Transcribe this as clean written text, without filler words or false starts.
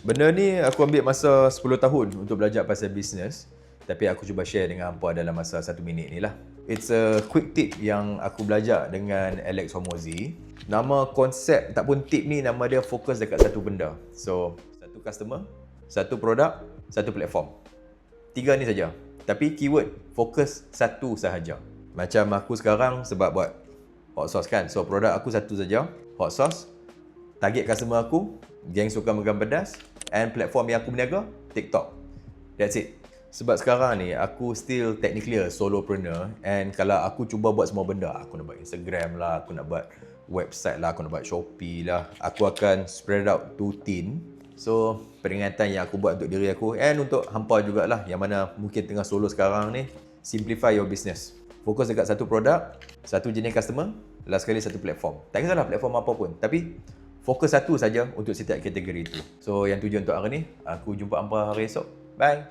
Benda ni aku ambil masa 10 tahun untuk belajar pasal bisnes. Tapi aku cuba share dengan hampa dalam masa 1 minit ni lah. It's a quick tip yang aku belajar dengan Alex Hormozi. Nama konsep, tak pun tip ni, nama dia fokus dekat satu benda. So, satu customer, satu produk, satu platform. 3 ni saja. Tapi keyword, fokus satu sahaja. Macam aku sekarang sebab buat hot sauce kan. So, produk aku satu saja, hot sauce. Target customer aku, geng suka makan pedas. And platform yang aku berniaga, TikTok. That's it. Sebab sekarang ni, aku still technically a solopreneur. And kalau aku cuba buat semua benda, aku nak buat Instagram lah, aku nak buat website lah, aku nak buat Shopee lah, aku akan spread out to thin. So, peringatan yang aku buat untuk diri aku and untuk hampa jugalah yang mana mungkin tengah solo sekarang ni, simplify your business. Fokus dekat satu produk, satu jenis customer, last sekali satu platform. Tak kisahlah platform apa pun, tapi fokus satu saja untuk setiap kategori itu. So, yang tujuan untuk hari ni, aku jumpa hampa hari esok. Bye!